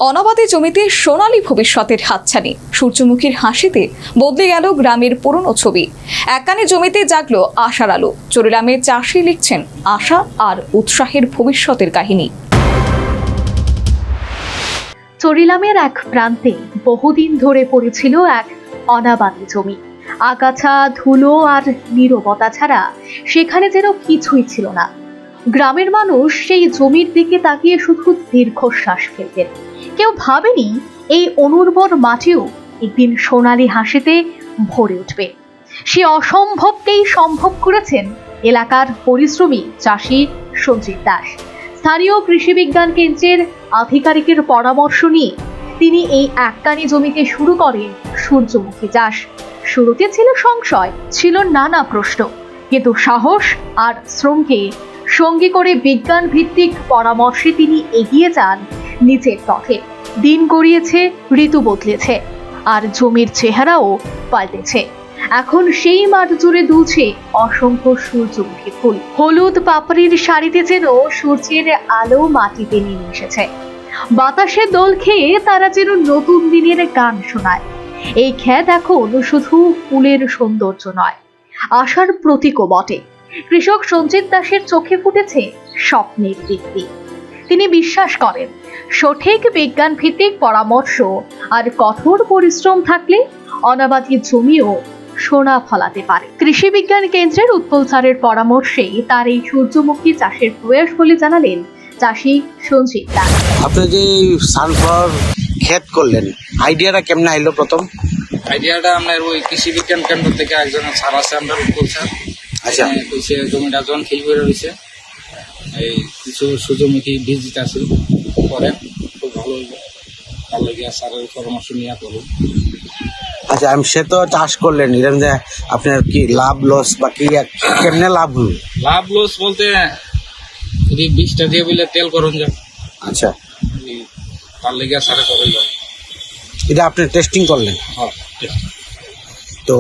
অনাবাদী জমিতে সোনালী ভবিষ্যতের হাতছানি, সূর্যমুখীর হাসিতে বদলে গেল গ্রামের পুরনো ছবি। এককানে জমিতে জাগলো আশার আলো। চরিলামের চাষি লিখছেন আশা আর উৎসাহের ভবিষ্যতের কাহিনী। চরিলামের এক প্রান্তে বহুদিন ধরে পড়েছিল এক অনাবাদী জমি। আগাছা, ধুলো আর নীরবতা ছাড়া সেখানে যেন কিছুই ছিল না। গ্রামের মানুষ সেই জমির দিকে তাকিয়ে শুধু দীর্ঘশ্বাস ফেলতেন। কেউ ভাবেনি এই অনুর্বর মাটিও একদিন সোনালী হাসিতে ভরে উঠবে। সে অসম্ভবকেই সম্ভব করেছেন এলাকার পরিশ্রমী চাষি সঞ্জিত দাস। স্থানীয় কৃষি বিজ্ঞান কেন্দ্রের আধিকারিকের পরামর্শ নিয়ে তিনি এই এককানি জমিতে শুরু করেন সূর্যমুখী চাষ। শুরুতে ছিল সংশয়, ছিল নানা প্রশ্ন, কিন্তু সাহস আর শ্রমকে সঙ্গী করে বিজ্ঞান ভিত্তিক পরামর্শে তিনি এগিয়ে যান নিচের পথে। দিন গড়িয়েছে, ঋতু বদলেছে, আর জমির চেহারাও পাল্টেছে। এখন সেই মাঠ জুড়ে দুলছে অসংখ্য সূর্যমুখী ফুল। হলুদ পাপড়ির শাড়িতে যেন সূর্যের আলো মাটিতে নেমে এসেছে। বাতাসে দোল খেয়ে তারা যেন নতুন দিনের গান শোনায়। এই ক্ষেত এখন শুধু ফুলের সৌন্দর্য নয়, আশার প্রতীকও বটে। কৃষক সঞ্জিত দাসের চোখে ফুটেছে স্বপ্নের দীপ্তি। তিনি বিশ্বাস করেন সঠিক বিজ্ঞান ভিত্তিক পরামর্শ আর কঠোর পরিশ্রম থাকলে অনাবাদী জমিও সোনা ফলাতে পারে। কৃষি বিজ্ঞান কেন্দ্রের উৎপল স্যারের পরামর্শেই তার এই সূর্যমুখী চাষের প্রয়াস বলে জানালেন চাষি সঞ্জিত দাস। আপনি যে সানফ্লাওয়ার ক্ষেত করলেন, আইডিয়াটা কেমন আইলো? প্রথম আইডিয়াটা আপনার ওই কৃষি বিজ্ঞান কেন্দ্র থেকে একজনের স্যার আছে, আমরা উৎপল স্যার। আচ্ছা, কইছে জমিটা যখন খেয়ে বেড়ে রয়েছে, এই কিছু সূর্যমুখী বীজ দিতে আসি করেন, খুব ভালো হইবে। ভালো লেগে স্যারের পরামর্শ নিয়ে করুন। আচ্ছা, আমি সে তো চাষ করলেন, এরকম যে আপনার কি লাভ লস বা কি কেমনে লাভ হল? লাভ লস বলতে যদি বীজটা দিয়ে বললে তেল করুন যা। আচ্ছা, তার লেগে স্যারে করে এটা আপনি টেস্টিং করলেন? হ্যাঁ। তো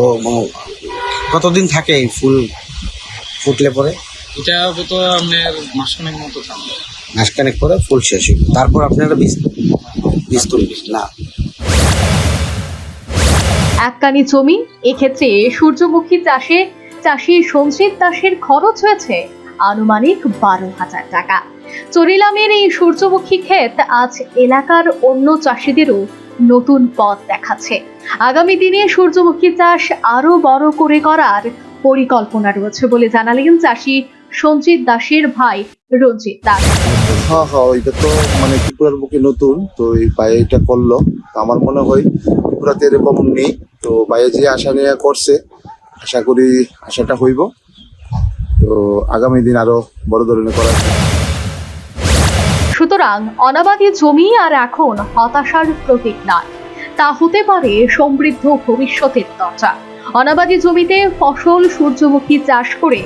কতদিন থাকে এই ফুল ফুটলে পরে? এটা তো আপনার মাসখানেক মতো থাকবে। মাসখানেক পরে ফুল শেষ হইল, তারপর আপনারা বীজ তুলবেন না? এককানি জমি, এক্ষেত্রে সূর্যমুখী চাষে চাষি সঞ্জিত দাসের খরচ হয়েছে আনুমানিক 12,000 টাকা। চরিলামের এই সূর্যমুখী ক্ষেত আজ এলাকার অন্য চাষিদেরও নতুন পথ দেখাচ্ছে। আগামী দিনে সূর্যমুখী চাষ আরো বড় করে করার পরিকল্পনা রয়েছে বলে জানালেন চাষি সঞ্জিত দাসের ভাই রঞ্জিত দাস। হ্যাঁ, এটা তো মানে ত্রিপুরার বুকে নতুন, তো এই ভাই এটা করলো। আমার মনে হয় ত্রিপুরাতে এরকম নেই, তো ভাইয়ে যে আশা নিয়ে করছে, আশা করি আশাটা হইব। তো আগামী দিন আরো বড় ধরনের করা। সুতরাং অনাবাদী জমি আর এখন হতাশার প্রতীক নয়, তা হতে পারে সমৃদ্ধ ভবিষ্যতের দরজা। অনাবাদী জমিতে ফসল সূর্যমুখী চাষ করে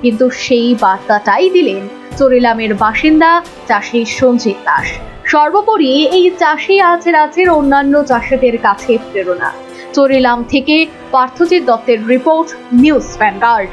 কিন্তু সেই বার্তাটাই দিলেন চরিলামের বাসিন্দা চাষি সঞ্জিত দাস। সর্বোপরি এই চাষি আজ রাজ্যের অন্যান্য চাষিদের কাছে প্রেরণা। চরিলাম থেকে পার্থজিৎ দত্তের রিপোর্ট, নিউজ ভ্যানগার্ড।